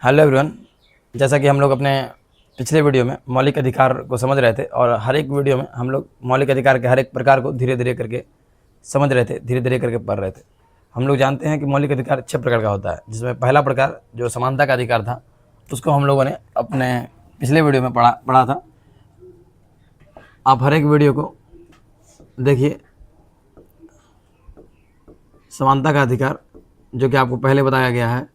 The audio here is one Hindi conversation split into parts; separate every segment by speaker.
Speaker 1: Hello everyone. जैसा कि हम लोग अपने पिछले वीडियो में मौलिक अधिकार को समझ रहे थे और हर एक वीडियो में हम लोग मौलिक अधिकार के हर एक प्रकार को धीरे धीरे करके समझ रहे थे, धीरे धीरे करके पढ़ रहे थे। हम लोग जानते हैं कि मौलिक अधिकार 6 प्रकार का होता है, जिसमें पहला प्रकार जो समानता का अधिकार था उसको हम लोगों ने अपने पिछले वीडियो में पढ़ा था। आप हर एक वीडियो को देखिए। समानता का अधिकार जो कि आपको पहले बताया गया है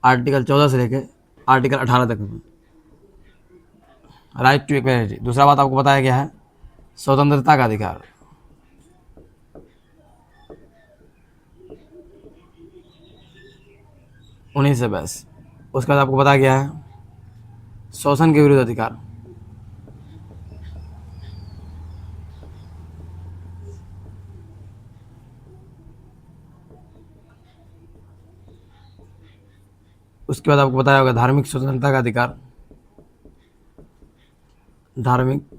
Speaker 1: आर्टिकल 14 से लेकर आर्टिकल 18 तक में, राइट टू इक्वलिटी। दूसरा बात आपको बताया गया है स्वतंत्रता का अधिकार। उन्हीं से बस उसके बाद आपको बताया गया है शोषण के विरुद्ध अधिकार। उसके बाद आपको बताया होगा धार्मिक स्वतंत्रता का अधिकार। धार्मिक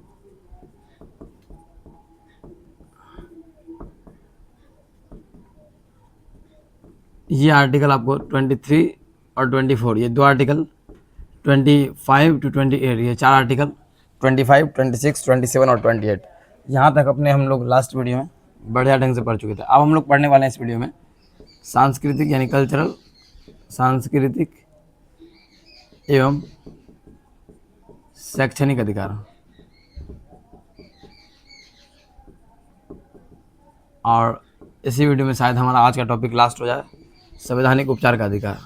Speaker 1: ये आर्टिकल आपको 23 और 24, ये दो आर्टिकल 25 to 28, ये चार आर्टिकल 25, 26, 27 और 28, यहाँ तक अपने हम लोग लास्ट वीडियो में बढ़िया ढंग से पढ़ चुके थे। अब हम लोग पढ़ने वाले हैं इस वीडियो में सांस्कृतिक यानी कल्चरल, सांस्कृतिक एवं शैक्षणिक अधिकार। और इसी वीडियो में शायद हमारा आज का टॉपिक लास्ट हो जाए, संवैधानिक उपचार का अधिकार।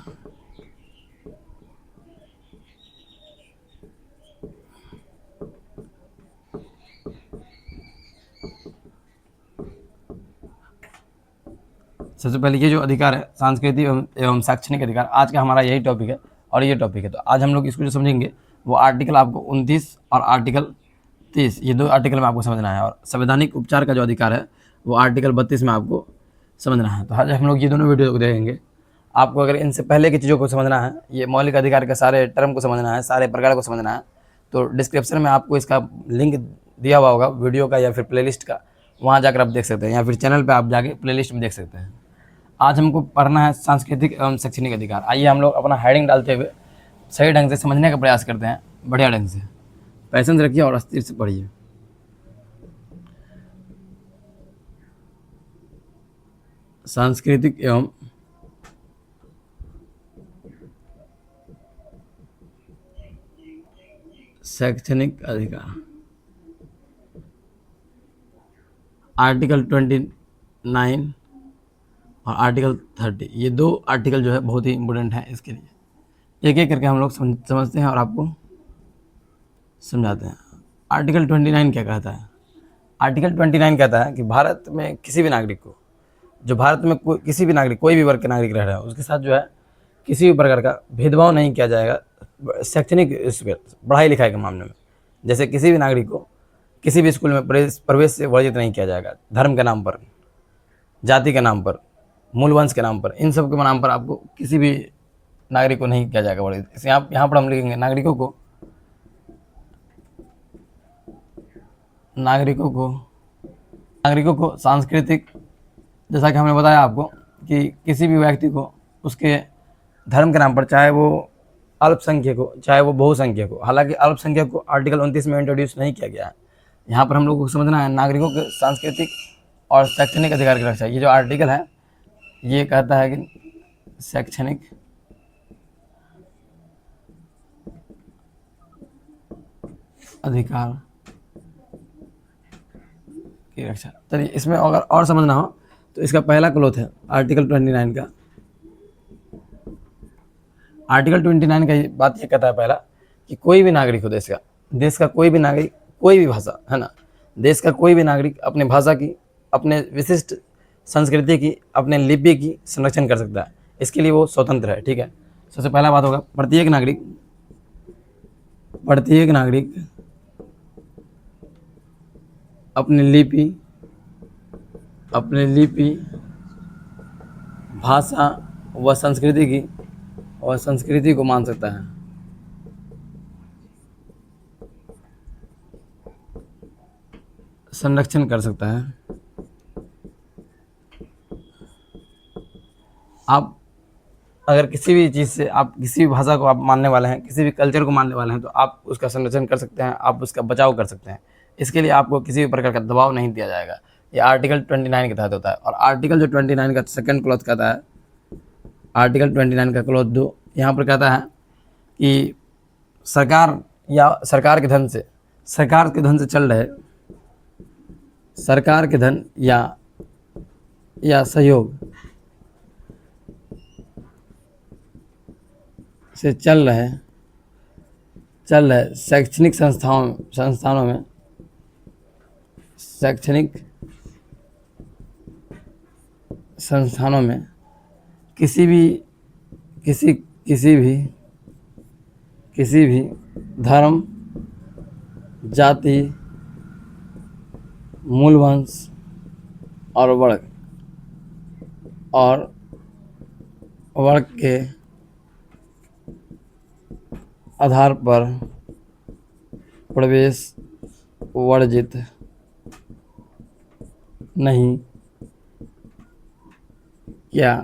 Speaker 1: सबसे पहले ये जो अधिकार है सांस्कृतिक एवं शैक्षणिक अधिकार, आज का हमारा यही टॉपिक है और ये टॉपिक है। तो आज हम लोग इसको जो समझेंगे वो आर्टिकल आपको 29 और आर्टिकल 30, ये दो आर्टिकल में आपको समझना है। और संवैधानिक उपचार का जो अधिकार है वो आर्टिकल 32 में आपको समझना है। तो आज हम लोग ये दोनों वीडियो को देखेंगे। आपको अगर इनसे पहले की चीज़ों को समझना है, ये मौलिक अधिकार के सारे टर्म को समझना है, सारे प्रकार को समझना है, तो डिस्क्रिप्शन में आपको इसका लिंक दिया हुआ होगा वीडियो का या फिर प्लेलिस्ट का, वहाँ जाकर आप देख सकते हैं, या फिर चैनल पर आप जाके प्लेलिस्ट में देख सकते हैं। आज हमको पढ़ना है सांस्कृतिक एवं शैक्षणिक अधिकार। आइए हम लोग अपना हेडिंग डालते हुए सही ढंग से समझने का प्रयास करते हैं, बढ़िया ढंग से। पैसेंस रखिए और अस्थिर से पढ़िए। सांस्कृतिक एवं शैक्षणिक अधिकार, आर्टिकल 29 और आर्टिकल 30, ये दो आर्टिकल जो है बहुत ही इंपॉर्टेंट है। इसके लिए एक एक करके हम लोग समझते हैं और आपको समझाते हैं। आर्टिकल 29 क्या कहता है? आर्टिकल 29 कहता है कि भारत में किसी भी नागरिक को, जो भारत में किसी भी नागरिक, कोई भी वर्ग के नागरिक रह रहा है, उसके साथ जो है किसी भी प्रकार का भेदभाव नहीं किया जाएगा शैक्षणिक पढ़ाई लिखाई के मामले में। जैसे किसी भी नागरिक को किसी भी स्कूल में प्रवेश से वर्जित नहीं किया जाएगा, धर्म के नाम पर, जाति के नाम पर, मूल वंश के नाम पर, इन सब के नाम पर आपको किसी भी नागरिक को नहीं किया जाएगा वर्जित। इसे यहाँ पर हम लिखेंगे नागरिकों को सांस्कृतिक, जैसा कि हमने बताया आपको कि किसी भी व्यक्ति को उसके धर्म के नाम पर, चाहे वो अल्पसंख्यक हो चाहे वो बहुसंख्यक हो, हालांकि अल्पसंख्यक को आर्टिकल 29 में इंट्रोड्यूस नहीं किया गया है। यहाँ पर हम लोग को समझना है नागरिकों के सांस्कृतिक और शैक्षणिक अधिकार की रक्षा। ये जो आर्टिकल है ये कहता है कि शैक्षणिक अधिकार की रक्षा। चलिए इसमें अगर और समझना हो तो इसका पहला क्लोथ है आर्टिकल 29 का। आर्टिकल 29 का बात ये कहता है पहला कि कोई भी नागरिक हो देश का कोई भी नागरिक, कोई भी भाषा है ना, देश का कोई भी नागरिक अपने भाषा की, अपने विशिष्ट संस्कृति की, अपने लिपि की संरक्षण कर सकता है। इसके लिए वो स्वतंत्र है। ठीक है, सबसे पहला बात होगा प्रत्येक नागरिक अपने लिपि, भाषा व संस्कृति को मान सकता है। संरक्षण कर सकता है। आप अगर किसी भी चीज़ से आप किसी भी भाषा को आप मानने वाले हैं, किसी भी कल्चर को मानने वाले हैं, तो आप उसका संरक्षण कर सकते हैं, आप उसका बचाव कर सकते हैं। इसके लिए आपको किसी भी प्रकार का दबाव नहीं दिया जाएगा। ये आर्टिकल 29 के तहत होता है। और आर्टिकल जो 29 का सेकंड क्लॉज कहता है, आर्टिकल 29 का क्लॉज 2 यहाँ पर कहता है कि सरकार या सरकार के धन से चल रहे सरकार के धन या सहयोग से चल रहे शैक्षणिक संस्थानों में किसी भी धर्म, जाति, मूल वंश और वर्ग के आधार पर प्रवेश वर्जित नहीं किया।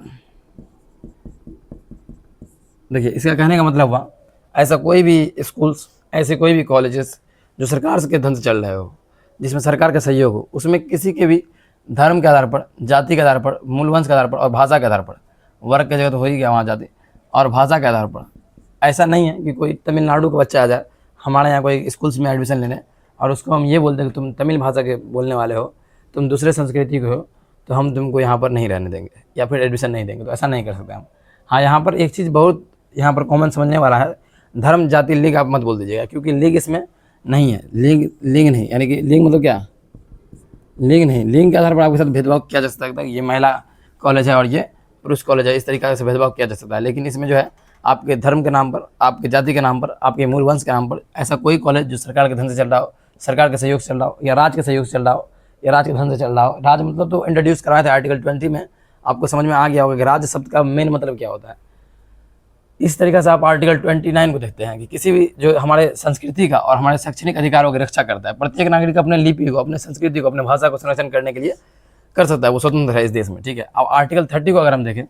Speaker 1: देखिए, इसका कहने का मतलब हुआ, ऐसा कोई भी स्कूल्स, ऐसे कोई भी कॉलेजेस जो सरकार के धन से चल रहे हो, जिसमें सरकार का सहयोग हो, उसमें किसी के भी धर्म के आधार पर, जाति के आधार पर, मूल वंश के आधार पर और भाषा के आधार पर, वर्ग की जगह तो हो ही गया वहाँ जाति, और भाषा के आधार पर ऐसा नहीं है कि कोई तमिलनाडु का बच्चा आ जाए हमारे यहाँ कोई स्कूल्स में एडमिशन लेने और उसको हम ये बोलते हैं कि तुम तमिल भाषा के बोलने वाले हो, तुम दूसरे संस्कृति के हो, तो हम तुमको यहाँ पर नहीं रहने देंगे या फिर एडमिशन नहीं देंगे। तो ऐसा नहीं कर सकते हम। हाँ, यहाँ पर एक चीज़ बहुत यहाँ पर कॉमन समझने वाला है, धर्म, जाति, लिंग आप मत बोल दीजिएगा, क्योंकि लिंग इसमें नहीं है। लिंग नहीं, यानी कि लिंग मतलब क्या, लिंग नहीं, लिंग के आधार पर आपके साथ भेदभाव किया जा सकता है। ये महिला कॉलेज है और ये पुरुष कॉलेज है, इस तरीके से भेदभाव किया जा सकता है। लेकिन इसमें जो है आपके धर्म के नाम पर, आपके जाति के नाम पर, आपके मूल वंश के नाम पर ऐसा कोई कॉलेज जो सरकार के धन से चल रहा हो, सरकार के सहयोग से चल रहा हो, या राज्य के सहयोग से चल रहा हो, या राज्य के धन से चल रहा हो। राज्य मतलब तो इंट्रोड्यूस कराया था आर्टिकल 20 में, आपको समझ में आ गया होगा कि राज्य शब्द का मेन मतलब क्या होता है। इस तरीके से आप आर्टिकल 29 को देखते हैं कि किसी भी जो हमारे संस्कृति का और हमारे शैक्षणिक अधिकारों की रक्षा करता है। प्रत्येक नागरिक अपने लिपि को, अपने संस्कृति को, अपने भाषा को संरक्षण करने के लिए कर सकता है, वो स्वतंत्र है इस देश में, ठीक है। अब आर्टिकल 30 को अगर हम देखें,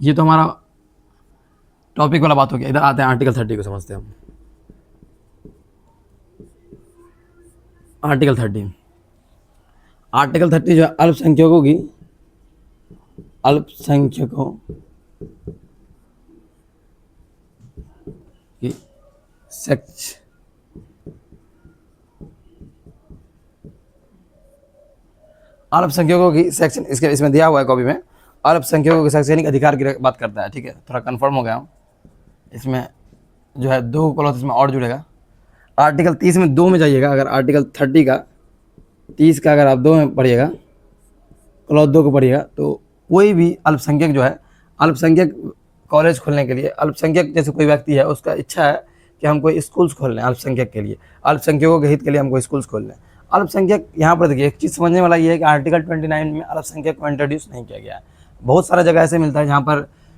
Speaker 1: ये तो हमारा टॉपिक वाला बात हो गया। इधर आते हैं आर्टिकल 30 को समझते हैं हम। आर्टिकल 30 जो है अल्पसंख्यकों की अल्पसंख्यकों की सेक्शन, इसमें दिया हुआ है कॉपी में, अल्पसंख्यकों के शैक्षणिक अधिकार की बात करता है, ठीक है। थोड़ा कंफर्म हो गया हूँ। इसमें जो है 2 क्लॉज इसमें और जुड़ेगा। आर्टिकल 30 में 2 में जाइएगा, अगर आर्टिकल 30 का अगर आप 2 में पढ़िएगा, क्लॉज 2 को पढ़िएगा, तो कोई भी अल्पसंख्यक जो है, अल्पसंख्यक कॉलेज खोलने के लिए, अल्पसंख्यक जैसे कोई व्यक्ति है, उसका इच्छा है कि हम कोई स्कूल्स खोल लें अल्पसंख्यक के लिए, अल्पसंख्यकों के हित के लिए हम कोई स्कूल्स खोल लें। अल्पसंख्यक यहाँ पर देखिए, एक चीज़ समझने वाला ये है कि आर्टिकल 29 में अल्पसंख्यक को इंट्रोड्यूस नहीं किया गया है। बहुत सारा जगह ऐसे मिलता है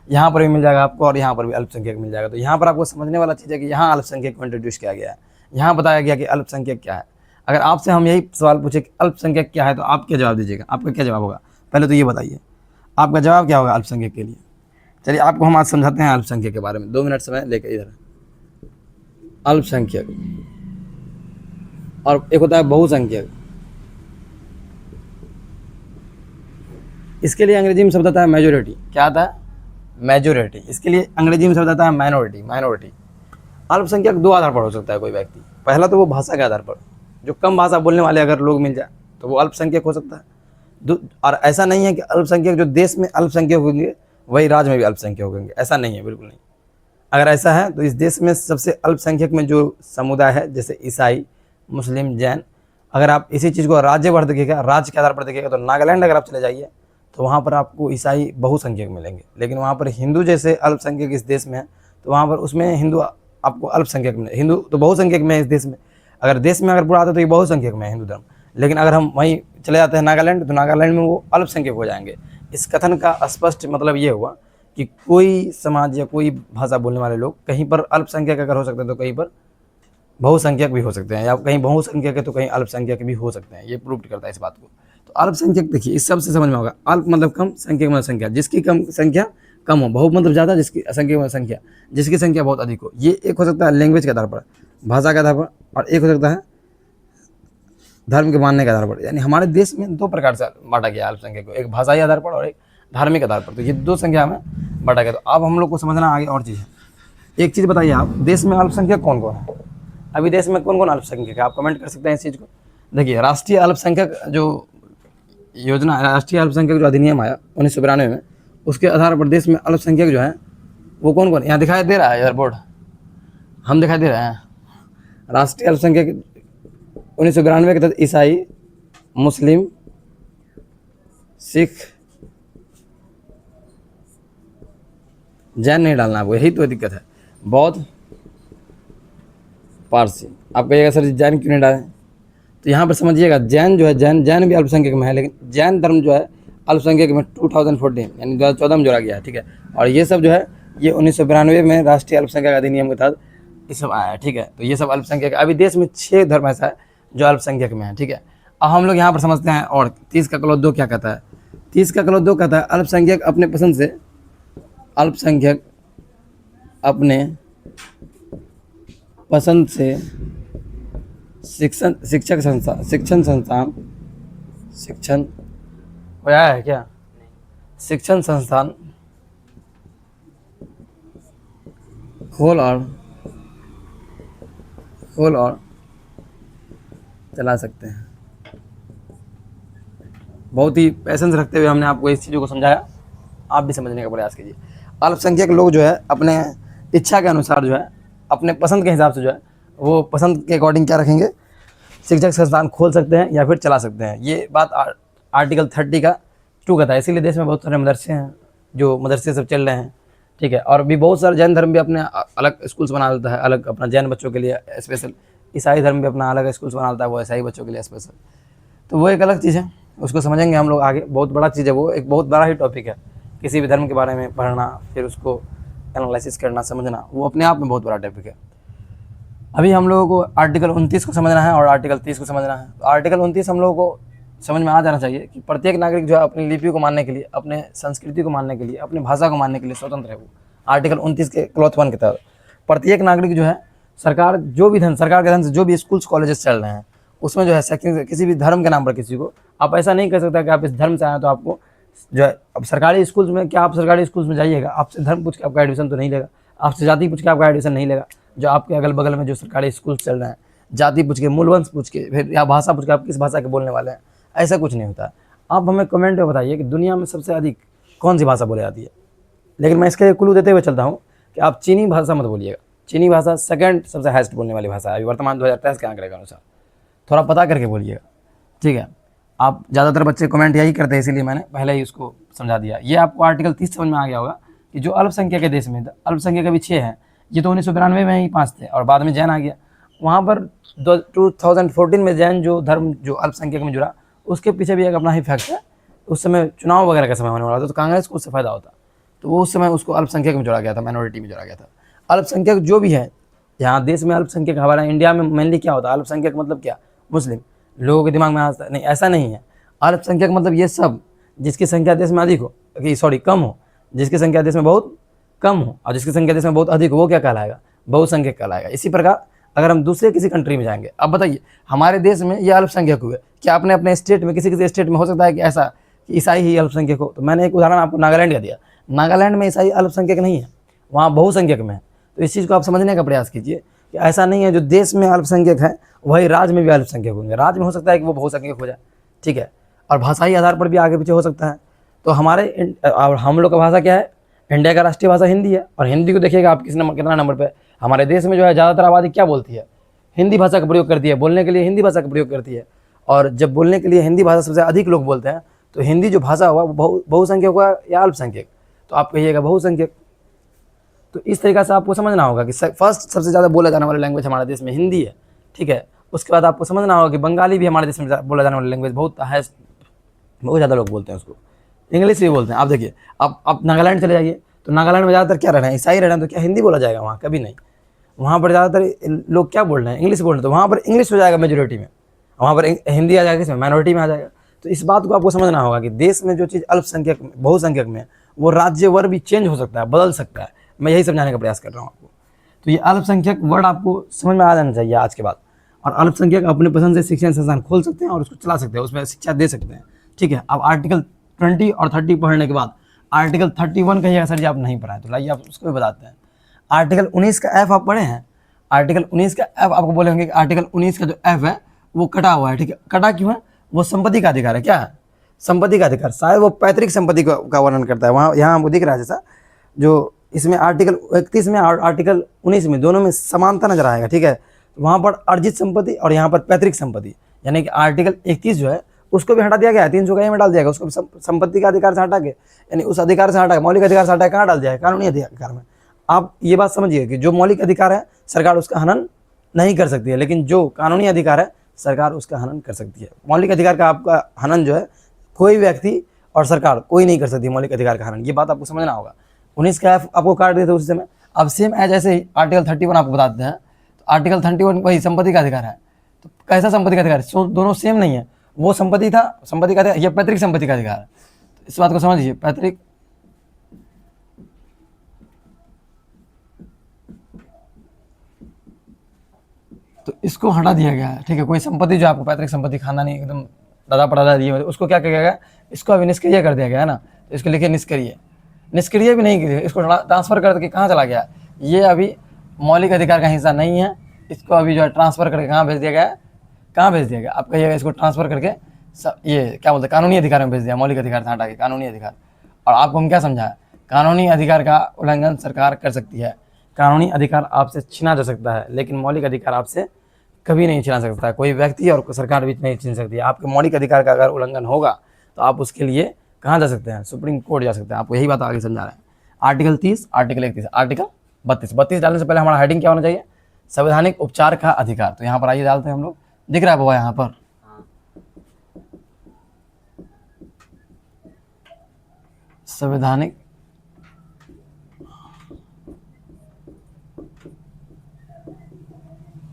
Speaker 1: जहाँ पर भी मिल जाएगा आपको और यहाँ पर भी अल्पसंख्यक मिल जाएगा। तो यहाँ पर आपको समझने वाला चीज़ है कि यहाँ अल्पसंख्यक को इंट्रोड्यूस किया गया है, यहाँ बताया गया कि अल्पसंख्यक क्या है। अगर आपसे हम यही सवाल पूछे कि अल्पसंख्यक क्या है, तो आप क्या जवाब दीजिएगा? आपका क्या जवाब होगा? पहले तो ये बताइए, आपका जवाब क्या होगा अल्पसंख्यक के लिए? चलिए आपको हम आज समझाते हैं अल्पसंख्यक के बारे में। 2 मिनट समय लेकर इधर। अल्पसंख्यक और एक होता है बहुसंख्यक। इसके लिए अंग्रेजी में शब्द आता है मेजोरिटी। क्या आता है? मेजोरिटी। इसके लिए अंग्रेजी में शब्द आता है माइनॉरिटी। अल्पसंख्यक 2 आधार पर हो सकता है कोई व्यक्ति। पहला तो वो भाषा के आधार पर, जो कम भाषा बोलने वाले अगर लोग मिल जाए तो वो अल्पसंख्यक हो सकता है। और ऐसा नहीं है कि अल्पसंख्यक जो देश में अल्पसंख्यक होंगे वही राज्य में भी अल्पसंख्यक होंगे, ऐसा नहीं है, बिल्कुल नहीं। अगर ऐसा है तो इस देश में सबसे अल्पसंख्यक में जो समुदाय है, जैसे ईसाई, मुस्लिम, जैन, अगर आप इसी चीज़ को राज्य पर देखिएगा, राज्य के आधार पर देखिएगा, तो नागालैंड अगर आप चले जाइए तो वहाँ पर आपको ईसाई बहुसंख्यक मिलेंगे। लेकिन वहाँ पर हिंदू जैसे अल्पसंख्यक इस देश में है, तो वहाँ पर उसमें हिंदू आपको अल्पसंख्यक में, हिंदू तो बहुसंख्यक में है इस देश में। अगर देश में अगर पूरा आता है तो ये बहुसंख्यक में है हिंदू धर्म। लेकिन अगर हम वहीं चले जाते हैं नागालैंड, तो नागालैंड में वो अल्पसंख्यक हो जाएंगे। इस कथन का स्पष्ट मतलब ये हुआ कि कोई समाज या कोई भाषा बोलने वाले लोग कहीं पर अल्पसंख्यक अगर हो सकते हैं तो कहीं पर बहुसंख्यक भी हो सकते हैं, या कहीं बहुसंख्यक है तो कहीं अल्पसंख्यक भी हो सकते हैं। ये प्रूव करता है इस बात को। तो अल्पसंख्यक देखिए, इस सबसे समझ में होगा, अल्प मतलब कम, संख्यक मतलब संख्या, जिसकी कम संख्या कम हो, बहु मतलब ज़्यादा, जिसकी असंख्य में संख्या, जिसकी संख्या बहुत अधिक हो। ये एक हो सकता है लैंग्वेज के आधार पर, भाषा के आधार पर, और एक हो सकता है धर्म के मानने के आधार पर। यानी हमारे देश में दो प्रकार से बांटा गया अल्पसंख्यक को, एक भाषाई आधार पर और एक धार्मिक आधार पर। तो ये दो संख्या में बांटा गया। तो अब हम लोग को समझना आगे और चीज़ है। एक चीज़ बताइए आप, देश में अल्पसंख्यक कौन कौन है? अभी देश में कौन कौन अल्पसंख्यक है? आप कमेंट कर सकते हैं इस चीज़ को। देखिए, राष्ट्रीय अल्पसंख्यक जो योजना, राष्ट्रीय अल्पसंख्यक जो अधिनियम आया 1992 में, उसके आधार पर देश में अल्पसंख्यक जो है वो कौन कौन, यहाँ दिखाई दे रहा है इधर बोर्ड, हम दिखाई दे रहे हैं। राष्ट्रीय अल्पसंख्यक 1992 के तहत ईसाई, मुस्लिम, सिख, जैन नहीं डालना आपको, यही तो दिक्कत है, बौद्ध, पारसी। आप कहिएगा सर जैन क्यों नहीं डालें? तो यहाँ पर समझिएगा, जैन जो है, जैन भी अल्पसंख्यक में है, लेकिन जैन धर्म जो है अल्पसंख्यक में 2014 यानी 2014 में जोड़ा गया है, ठीक है। और ये सब जो है ये 1992 में राष्ट्रीय अल्पसंख्यक अधिनियम के तहत ये सब आया है, ठीक है। तो ये सब अल्पसंख्यक, अभी देश में 6 धर्म ऐसा है जो अल्पसंख्यक में है, ठीक है। अब हम लोग यहाँ पर समझते हैं। और 30 का क्लॉज 2 क्या कहता है? 30 का क्लॉज 2 कहता है अल्पसंख्यक अपने पसंद से, अल्पसंख्यक अपने पसंद से शिक्षण वो आया है क्या? शिक्षण संस्थान खोल और चला सकते हैं। बहुत ही पैसेंस रखते हुए हमने आपको इस चीज़ों को समझाया, आप भी समझने का प्रयास कीजिए। अल्पसंख्यक लोग जो है अपने इच्छा के अनुसार जो है, अपने पसंद के हिसाब से जो है, वो पसंद के अकॉर्डिंग क्या रखेंगे, शिक्षक संस्थान खोल सकते हैं या फिर चला सकते हैं। ये बात आर्टिकल 30 का 2 कहता है। इसीलिए देश में बहुत सारे मदरसे हैं, जो मदरसे सब चल रहे हैं, ठीक है। और भी बहुत सारे जैन धर्म भी अपने अलग स्कूल्स बना देता है, अलग अपना जैन बच्चों के लिए स्पेशल। ईसाई धर्म भी अपना अलग स्कूल्स बना देता है, वो ईसाई बच्चों के लिए स्पेशल। तो वो एक अलग चीज़ है, उसको समझेंगे हम लोग आगे। बहुत बड़ा चीज़ है वो, एक बहुत बड़ा ही टॉपिक है। किसी भी धर्म के बारे में पढ़ना, फिर उसको एनालिसिस करना, समझना, वो अपने आप में बहुत बड़ा टॉपिक है। अभी हम लोगों को आर्टिकल 29 को समझना है और आर्टिकल 30 को समझना है। तो आर्टिकल 29 हम लोगों को समझ में आ जाना चाहिए कि प्रत्येक नागरिक जो है अपनी लिपि को मानने के लिए, अपने संस्कृति को मानने के लिए, अपनी भाषा को मानने के लिए स्वतंत्र है। वो आर्टिकल 29 के क्लॉज 1 के तहत प्रत्येक नागरिक जो है, सरकार जो भी धन, सरकार के धन से जो भी स्कूल्स कॉलेजेस चल रहे हैं, उसमें जो है किसी भी धर्म के नाम पर किसी को आप ऐसा नहीं कर सकता कि आप इस धर्म से आए तो आपको जो है, अब सरकारी स्कूल्स में क्या, आप सरकारी स्कूल्स में जाइएगा, आपसे धर्म पूछ के आपका एडमिशन तो नहीं लेगा, आपसे जाति पूछ के आपका एडमिशन नहीं लेगा। जो आपके अगल बगल में जो सरकारी स्कूल चल रहे हैं, जाति पूछ के, मूल वंश पूछ के, फिर या भाषा पूछ के आप किस भाषा के बोलने वाले हैं, ऐसा कुछ नहीं होता है। आप हमें कमेंट में बताइए कि दुनिया में सबसे अधिक कौन सी भाषा बोली जाती है। लेकिन मैं इसके लिए क्लू देते हुए चलता हूँ कि आप चीनी भाषा मत बोलिएगा। चीनी भाषा सेकंड सबसे हाईएस्ट बोलने वाली भाषा है अभी वर्तमान 2023 के आंकड़े के अनुसार। थोड़ा पता करके बोलिएगा, ठीक है। आप ज़्यादातर बच्चे कमेंट यही करते हैं, इसीलिए मैंने पहले ही उसको समझा दिया। ये आपको आर्टिकल 30 समझ में आ गया होगा कि जो अल्पसंख्यक के देश में, अल्पसंख्यक अभी 6 हैं। ये तो 1992 में ही 5 थे और बाद में जैन आ गया। वहाँ पर 2014 में जैन जो धर्म जो अल्पसंख्यक में जुड़ा, उसके पीछे भी एक अपना ही फैक्ट है। उस समय चुनाव वगैरह का समय होने वाला था, तो कांग्रेस को उससे फ़ायदा होता, तो वो उस समय उसको अल्पसंख्यक में जोड़ा गया था, माइनॉरिटी में जोड़ा गया था। अल्पसंख्यक जो भी है यहाँ देश में, अल्पसंख्यक हमारा इंडिया में मेनली क्या होता है, अल्पसंख्यक मतलब क्या, मुस्लिम। लोगों के दिमाग में आता नहीं, ऐसा नहीं है। अल्पसंख्यक मतलब ये सब जिसकी संख्या देश में अधिक हो, कम हो, जिसकी संख्या देश में बहुत कम हो और जिसकी संख्या देश में बहुत अधिक हो, वो क्या कहलाएगा, बहुसंख्यक कहलाएगा। इसी प्रकार अगर हम दूसरे किसी कंट्री में जाएंगे, अब बताइए हमारे देश में ये अल्पसंख्यक हुए, क्या अपने अपने स्टेट में किसी स्टेट में हो सकता है कि ऐसा कि ईसाई ही अल्पसंख्यक हो? तो मैंने एक उदाहरण आपको नागालैंड का दिया। नागालैंड में ईसाई अल्पसंख्यक नहीं है, वहाँ बहुसंख्यक में है। तो इस चीज़ को आप समझने का प्रयास कीजिए कि ऐसा नहीं है जो देश में अल्पसंख्यक है वही राज्य में भी अल्पसंख्यक होंगे। राज्य में हो सकता है कि वो बहुसंख्यक हो जाए, ठीक है। और भाषाई आधार पर भी आगे पीछे हो सकता है। तो हमारे और हम लोग का भाषा क्या है, इंडिया का राष्ट्रीय भाषा हिंदी है। और हिंदी को देखिएगा आप कितना नंबर पे, हमारे देश में जो है ज़्यादातर आबादी क्या बोलती है, हिंदी भाषा का प्रयोग करती है, बोलने के लिए हिंदी भाषा का प्रयोग करती है। और जब बोलने के लिए हिंदी भाषा सबसे अधिक लोग बोलते हैं, तो हिंदी जो भाषा हुआ वो बहुसंख्यक हुआ या अल्पसंख्यक? तो आप कहिएगा बहुसंख्यक। तो इस तरीक़ा से आपको समझना होगा कि फर्स्ट सबसे ज़्यादा बोला जाने वाला लैंग्वेज हमारे देश में हिंदी है, ठीक है। उसके बाद आपको समझना होगा कि बंगाली भी हमारे देश में बोला जाने वाला लैंग्वेज बहुत ज़्यादा लोग बोलते हैं उसको। इंग्लिश भी बोलते हैं। आप देखिए, आप नागालैंड चले जाइए, तो नागालैंड में ज़्यादातर क्या रह रहे हैं, ईसाई रह रहे हैं, तो क्या हिंदी बोला जाएगा वहाँ? कभी नहीं। वहाँ पर ज़्यादातर लोग क्या बोल रहे हैं, इंग्लिश बोल रहे हैं, तो वहाँ पर इंग्लिश हो जाएगा मेजोरिटी में, वहाँ पर हिंदी आ जाएगा, इसमें माइनॉरिटी में आ जाएगा। तो इस बात को आपको समझना होगा कि देश में जो चीज़ अल्पसंख्यक बहुसंख्यक में, वो राज्यवर भी चेंज हो सकता है, बदल सकता है। मैं यही समझाने का प्रयास कर रहा हूँ आपको। तो ये अल्पसंख्यक वर्ड आपको समझ में आ जाना चाहिए आज के बाद। और अल्पसंख्यक अपने पसंद से शिक्षण संस्थान खोल सकते हैं और उसको चला सकते हैं, उसमें शिक्षा दे सकते हैं, ठीक है। अब आर्टिकल 20 और 30 पढ़ने के बाद आर्टिकल 31 कहिएगा सर जी आप नहीं पढ़ा है, तो लाइए आप उसको भी बताते हैं। आर्टिकल 19 का एफ आप पढ़े हैं? आर्टिकल 19 का एफ आपको बोले होंगे कि आर्टिकल 19 का जो एफ है वो कटा हुआ है, ठीक है। कटा क्यों है? वो संपत्ति का अधिकार है। क्या है? संपत्ति का अधिकार। शायद वो पैतृक संपत्ति का वर्णन करता है। वहाँ यहाँ हमको दिख रहा है जैसा जो इसमें आर्टिकल 31 में और आर्टिकल 19 में दोनों में समानता नजर आएगा, ठीक है। वहाँ पर अर्जित संपत्ति और यहाँ पर पैतृक संपत्ति, यानी कि आर्टिकल 31 जो है उसको भी हटा दिया गया है, 300 का में डाल दिया गया उसको संपत्ति का अधिकार से हटा के, यानी उस अधिकार से हटा के मौलिक अधिकार से हटा के कहाँ डाल दिया है? कानूनी अधिकार में। आप ये बात समझिए कि जो मौलिक अधिकार है सरकार उसका हनन नहीं कर सकती है, लेकिन जो कानूनी अधिकार है सरकार उसका हनन कर सकती है। मौलिक अधिकार का आपका हनन जो है कोई व्यक्ति और सरकार कोई नहीं कर सकती मौलिक अधिकार का हनन। ये बात आपको समझना होगा। 19 का एफ आपको काट दिए थे उस समय। अब सेम एज ऐसे ही आर्टिकल 31 आपको बताते हैं। तो आर्टिकल 31 वही संपत्ति का अधिकार है। तो कैसा संपत्ति का अधिकार? दोनों सेम नहीं है। वो संपत्ति था, संपत्ति का अधिकार, ये पैतृक संपत्ति का अधिकार है। तो इस बात को समझिए, पैतृक तो इसको हटा दिया गया है, ठीक है। कोई संपत्ति जो आपको पैतृक संपत्ति खानदानी एकदम दादा परदादा दिए उसको क्या किया गया? इसको अभी निष्क्रिय कर दिया गया है ना। तो इसको लिखिए निष्क्रिय। निष्क्रिय भी नहीं किया, इसको ट्रांसफर करके कहाँ चला गया? ये अभी मौलिक अधिकार का हिस्सा नहीं है। इसको अभी जो है ट्रांसफर करके कहाँ भेज दिया गया है? कहाँ भेज दिया गया? आप कहिएगा इसको ट्रांसफर करके ये क्या बोलते हैं कानूनी अधिकार में भेज दिया। मौलिक अधिकार से हटा के कानूनी अधिकार। और आपको हम क्या समझाया? कानूनी अधिकार का उल्लंघन सरकार कर सकती है। कानूनी अधिकार आपसे छीना जा सकता है, लेकिन मौलिक अधिकार आपसे कभी नहीं छीना सकता है। कोई व्यक्ति और सरकार भी नहीं छीन सकती है। आपके मौलिक अधिकार का अगर उल्लंघन होगा तो आप उसके लिए कहाँ जा सकते हैं? सुप्रीम कोर्ट जा सकते हैं। आपको यही बात आगे समझा रहे हैं। आर्टिकल 30, आर्टिकल 31, आर्टिकल 32 डालने से पहले हमारा हेडिंग क्या होना चाहिए? संवैधानिक उपचार का अधिकार। तो यहाँ पर आइए डालते हैं हम लोग। दिख रहा है बाबा यहाँ पर? संवैधानिक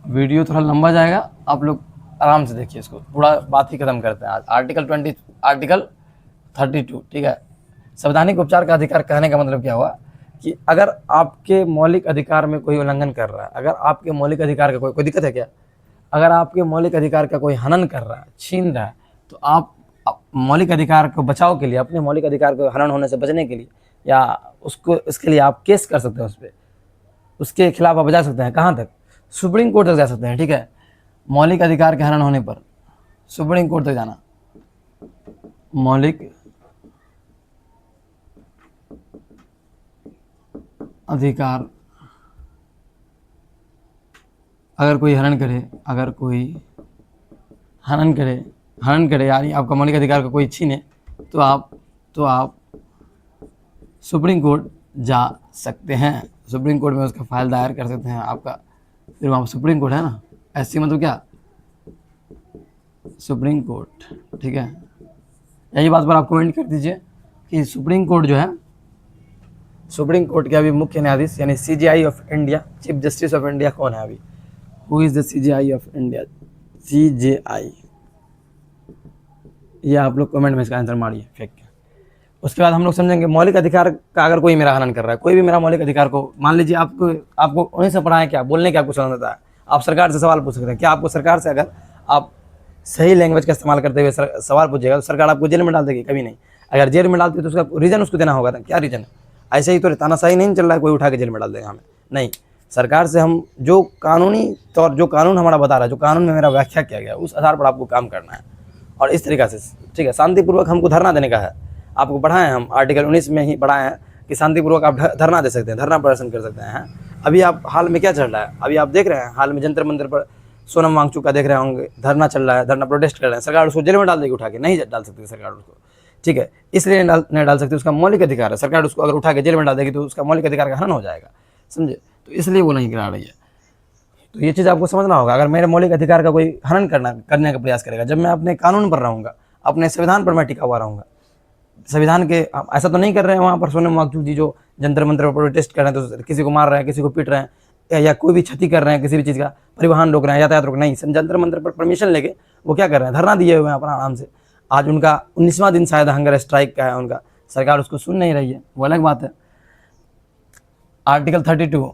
Speaker 1: वीडियो थोड़ा लंबा जाएगा, आप लोग आराम से देखिए इसको, पूरा बात ही खत्म करते हैं आज। आर्टिकल 20, आर्टिकल 32, ठीक है। संवैधानिक उपचार का अधिकार कहने का मतलब क्या हुआ कि अगर आपके मौलिक अधिकार में कोई उल्लंघन कर रहा है, अगर आपके मौलिक अधिकार का कोई दिक्कत है क्या? अगर आपके मौलिक अधिकार का कोई हनन कर रहा है, छीन रहा है, तो आप मौलिक अधिकार को बचाव के लिए, अपने मौलिक अधिकार को हनन होने से बचने के लिए या उसको इसके लिए आप केस कर सकते हैं, उस पर उसके खिलाफ आप बजा सकते हैं। कहाँ तक? सुप्रीम कोर्ट तक जा सकते हैं, ठीक है। मौलिक अधिकार के हनन होने पर सुप्रीम कोर्ट तक जाना। मौलिक अधिकार अगर कोई हनन करे, अगर कोई हनन करे यानी आपका मौलिक अधिकार का कोई छीने, तो आप सुप्रीम कोर्ट जा सकते हैं। सुप्रीम कोर्ट में उसका फाइल दायर कर सकते हैं आपका। फिर वहाँ सुप्रीम कोर्ट है ना, ऐसी मतलब क्या? सुप्रीम कोर्ट, ठीक है। यही बात पर आप कमेंट कर दीजिए कि सुप्रीम कोर्ट जो है, सुप्रीम कोर्ट के अभी मुख्य न्यायाधीश यानी CJI of India, chief justice of India कौन है अभी? Who is the CJI of India? CJI, ये आप लोग कमेंट में इसका आंसर मारिए फेंक के। उसके बाद हम लोग समझेंगे मौलिक अधिकार का अगर कोई मेरा हनन कर रहा है, कोई भी मेरा मौलिक अधिकार को, मान लीजिए आपको उन्हीं से पढ़ा है क्या बोलने की आपको स्वतंत्रता है, आप सरकार से सवाल पूछ सकते हैं। क्या आपको सरकार से अगर आप सही लैंग्वेज का इस्तेमाल करते हुए सवाल पूछेगा तो सरकार आपको जेल में डाल देगी? कभी नहीं। अगर जेल में डालती है तो उसका रीज़न उसको देना होगा ना। क्या रीज़न है? ऐसे ही तो तानाशाही नहीं चल रहा है कोई उठा के जेल में डाल देगा हमें, नहीं। सरकार से हम जो कानूनी तौर, जो कानून हमारा बता रहा है, जो कानून में मेरा व्याख्या किया गया, उस आधार पर आपको काम करना है और इस तरीक़ा से, ठीक है। शांतिपूर्वक हमको धरना देने का है। आपको पढ़ाए हैं हम, आर्टिकल 19 में ही पढ़ाए हैं कि शांतिपूर्वक आप धरना दे सकते हैं, धरना प्रदर्शन कर सकते हैं। अभी आप हाल में क्या चल रहा है? अभी आप देख रहे हैं हाल में जंतर मंतर पर सोनम वांगचुक का देख रहे होंगे, धरना चल रहा है, धरना प्रोटेस्ट कर रहे हैं। सरकार उसको जेल में डाल देगी उठा के? नहीं डाल सकती सरकार उसको, ठीक है। इसलिए नहीं डाल सकती, उसका मौलिक अधिकार है। सरकार उसको अगर उठा के जेल में डाल देगी तो उसका मौलिक अधिकार का हनन हो जाएगा, समझे? तो इसलिए वो नहीं करा रही है। तो ये चीज़ आपको समझना होगा। अगर मेरे मौलिक अधिकार का कोई हनन करने का प्रयास करेगा, जब मैं अपने कानून पर रहूँगा, अपने संविधान पर मैं टिका हुआ रहूँगा, संविधान के, ऐसा तो नहीं कर रहे हैं वहाँ पर सोनम वांगचुक जी जो जंतर मंतर पर प्रोटेस्ट कर रहे हैं तो किसी को मार रहे हैं, किसी को पीट रहे हैं या कोई भी क्षति कर रहे हैं, किसी भी चीज़ का परिवहन रोक रहे हैं, यातायात रोक नहीं, जंतर मंतर पर परमिशन लेके वो क्या कर रहे हैं? धरना दिए हुए हैं अपना आराम से। आज उनका 19वां दिन शायद हंगर स्ट्राइक का है उनका, सरकार उसको सुन नहीं रही है, वो अलग बात है। आर्टिकल 32,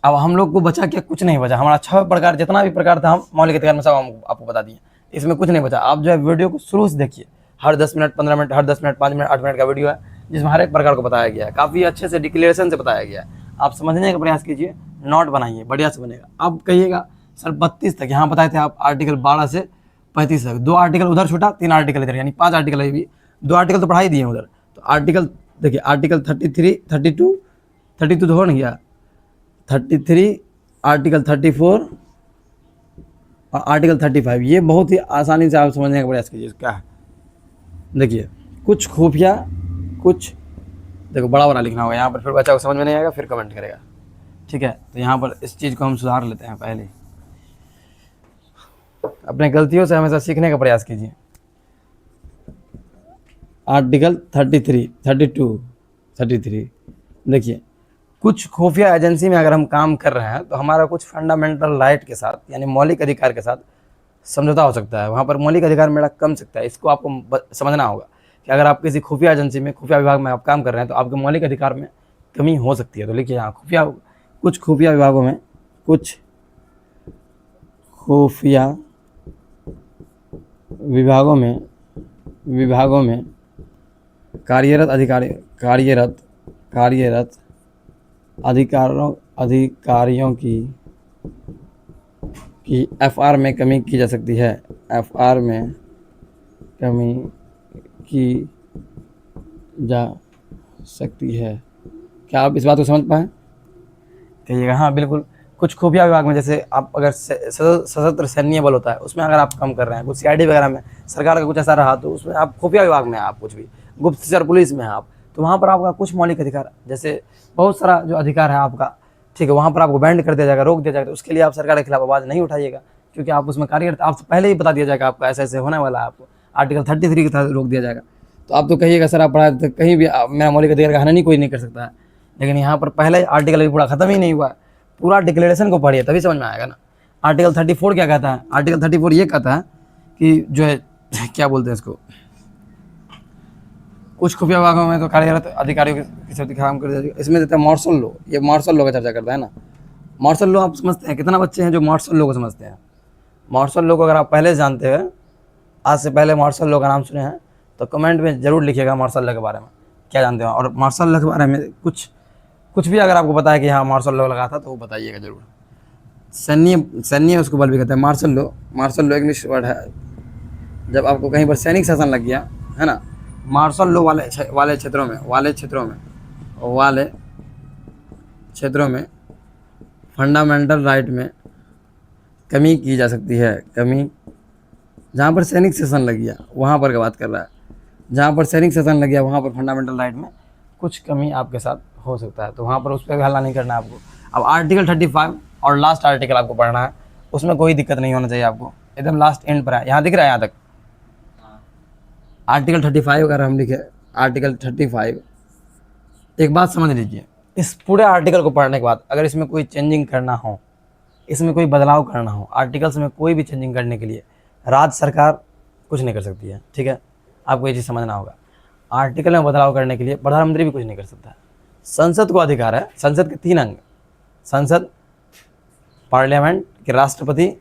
Speaker 1: अब हम लोग को बचा क्या? कुछ नहीं बचा। हमारा 6 प्रकार, जितना भी प्रकार था हम मौलिक अधिकार में सब हम आपको बता दिए, इसमें कुछ नहीं बचा। आप जो है वीडियो को शुरू से देखिए, हर 10 मिनट 15 मिनट, हर 10 मिनट 5 मिनट 8 मिनट का वीडियो है, जिसमें हर एक प्रकार को बताया गया है, काफ़ी अच्छे से डिक्लेरेशन से बताया गया है। आप समझने का प्रयास कीजिए, नोट बनाइए, बढ़िया से बनेगा। अब कहिएगा सर 32 तक यहाँ बताए थे आप, आर्टिकल 12 से 35 तक 2 आर्टिकल उधर छूटा, 3 आर्टिकल इधर, यानी 5 आर्टिकल है। भी 2 आर्टिकल तो पढ़ाई दिए उधर। तो आर्टिकल देखिए, आर्टिकल 33, 32 तो हो नहीं गया, 33, आर्टिकल 34 और आर्टिकल 35, ये बहुत ही आसानी से आप समझने का प्रयास कीजिए। क्या है देखिए, कुछ खुफिया, कुछ देखो बड़ा बड़ा लिखना होगा यहाँ पर, फिर बच्चा को समझ में नहीं आएगा, फिर कमेंट करेगा, ठीक है। तो यहाँ पर इस चीज़ को हम सुधार लेते हैं। पहले अपने गलतियों से हमेशा सीखने का प्रयास कीजिए। आर्टिकल 33, 32, 33 देखिए, कुछ खुफिया एजेंसी में अगर हम काम कर रहे हैं तो हमारा कुछ फंडामेंटल राइट के साथ, यानी मौलिक अधिकार के साथ समझौता हो सकता है। वहाँ पर मौलिक अधिकार मेरा कम सकता है। इसको आपको समझना होगा कि अगर आप किसी खुफिया एजेंसी में, खुफिया विभाग में आप काम कर रहे हैं तो आपके मौलिक अधिकार में कमी हो सकती है। तो लिखिए यहाँ, कुछ खुफिया विभागों में, कुछ खुफिया विभागों में कार्यरत अधिकारियों की एफआर में कमी की जा सकती है। एफआर में कमी की जा सकती है। क्या आप इस बात को समझ पाए? कहिएगा हाँ बिल्कुल। कुछ खुफिया विभाग में, जैसे आप अगर सशस्त्र सैन्य बल होता है, उसमें अगर आप काम कर रहे हैं, कुछ सीआईडी वगैरह में सरकार का कुछ ऐसा रहा, तो उसमें आप खुफिया विभाग में हैं, आप कुछ भी गुप्तचर पुलिस में हैं आप, तो वहाँ पर आपका कुछ मौलिक अधिकार, जैसे बहुत सारा जो अधिकार है आपका, ठीक है, वहाँ पर आपको बैंड कर दिया जाएगा, रोक दिया जाएगा। तो उसके लिए आप सरकार के खिलाफ आवाज़ नहीं उठाइएगा, क्योंकि आप उसमें कार्यरत, आपसे पहले ही बता दिया जाएगा आपका ऐसे ऐसे होने वाला है, आपको आर्टिकल 33 के तहत रोक दिया जाएगा। तो आप तो कहिएगा सर आप पढ़ाए तो कहीं भी मेरा मौलिक अधिकार का हनन ही कोई नहीं कर सकता है, लेकिन यहाँ पर पहले आर्टिकल अभी पूरा खत्म ही नहीं हुआ है, पूरा डिक्लेरेशन को पढ़िए तभी समझ में आएगा ना। आर्टिकल 34 क्या कहता है? आर्टिकल 34 ये कहता है कि जो है क्या बोलते हैं इसको, कुछ खुफिया विभागों में तो कार्यरत अधिकारियों के साथ काम कर दिया। इसमें देता है मार्शल लॉ, ये मार्शल लॉ का चर्चा करता है ना। मार्शल लॉ आप समझते हैं? कितना बच्चे हैं जो मार्शल लॉ को समझते हैं? मार्शल लॉ को अगर आप पहले जानते हैं, आज से पहले मार्शल लॉ का नाम सुने हैं, तो कमेंट में जरूर लिखिएगा मार्शल लॉ के बारे में क्या जानते हो। और मार्शल लॉ के बारे में कुछ भी अगर आपको पता है कि हाँ मार्शल लॉ लगा था, तो वो बताइएगा जरूर। सैन्य उसको बल भी कहते हैं। मार्शल लॉ इंग्लिश वर्ड है। जब आपको कहीं पर सैनिक शासन लग गया है ना, मार्शल लॉ वाले क्षेत्रों में फंडामेंटल राइट में कमी की जा सकती है। कमी, जहाँ पर सैनिक शासन लग गया वहाँ पर क्या बात कर रहा है, जहाँ पर सैनिक शासन लग गया वहाँ पर फंडामेंटल राइट में कुछ कमी आपके साथ हो सकता है, तो वहाँ पर उस पर भी हल्ला नहीं करना है आपको। अब आर्टिकल 35 और लास्ट आर्टिकल आपको पढ़ना है, उसमें कोई दिक्कत नहीं होना चाहिए आपको, एकदम लास्ट एंड पर है। यहाँ दिख रहा है यहाँ तक आर्टिकल 35 अगर हम लिखे आर्टिकल 35, एक बात समझ लीजिए, इस पूरे आर्टिकल को पढ़ने के बाद अगर इसमें कोई चेंजिंग करना हो, इसमें कोई बदलाव करना हो, आर्टिकल्स में कोई भी चेंजिंग करने के लिए राज्य सरकार कुछ नहीं कर सकती है, ठीक है। आपको ये चीज़ समझना होगा। आर्टिकल में बदलाव करने के लिए प्रधानमंत्री भी कुछ नहीं कर सकता है। संसद को अधिकार है, संसद के 3 अंग, संसद, पार्लियामेंट के राष्ट्रपति,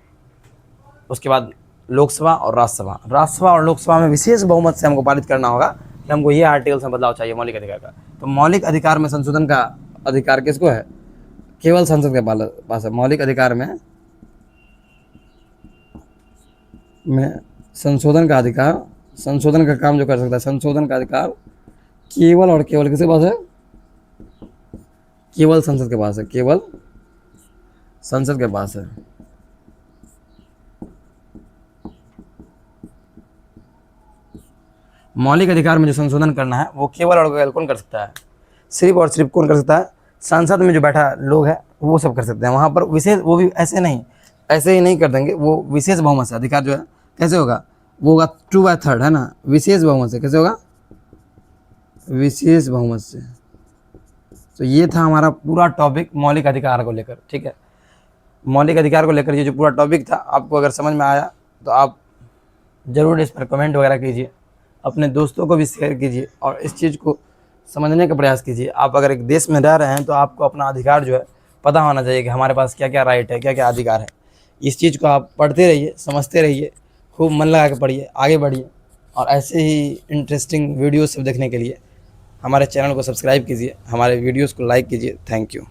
Speaker 1: उसके बाद लोकसभा और राज्यसभा। राज्यसभा और लोकसभा में विशेष बहुमत से हमको पारित करना होगा कि हमको ये आर्टिकल्स में बदलाव चाहिए मौलिक अधिकार का। तो मौलिक अधिकार में संशोधन का अधिकार किसको है? केवल संसद के पास है। मौलिक अधिकार में संशोधन का अधिकार, संशोधन का काम जो कर सकता है, संशोधन का अधिकार केवल और केवल किसके पास है? केवल संसद के पास है, केवल संसद के पास है। मौलिक अधिकार में जो संशोधन करना है वो केवल और केवल कौन कर सकता है? सिर्फ और सिर्फ कौन कर सकता है? संसद में जो बैठा लोग हैं वो सब कर सकते हैं। वहाँ पर विशेष, वो भी ऐसे ही नहीं कर देंगे, वो विशेष बहुमत से अधिकार जो है कैसे होगा? वो होगा 2/3 है ना, विशेष बहुमत से। कैसे होगा? विशेष बहुमत से। तो ये था हमारा पूरा टॉपिक मौलिक अधिकार को लेकर, ठीक है। मौलिक अधिकार को लेकर ये जो पूरा टॉपिक था, आपको अगर समझ में आया तो आप ज़रूर इस पर कमेंट वगैरह कीजिए। अपने दोस्तों को भी शेयर कीजिए और इस चीज़ को समझने का प्रयास कीजिए। आप अगर एक देश में रह रहे हैं तो आपको अपना अधिकार जो है पता होना चाहिए कि हमारे पास क्या क्या राइट है, क्या क्या अधिकार है। इस चीज़ को आप पढ़ते रहिए, समझते रहिए, खूब मन लगा के पढ़िए, आगे बढ़िए। और ऐसे ही इंटरेस्टिंग वीडियो सब देखने के लिए हमारे चैनल को सब्सक्राइब कीजिए, हमारे वीडियोज़ को लाइक कीजिए। Thank you.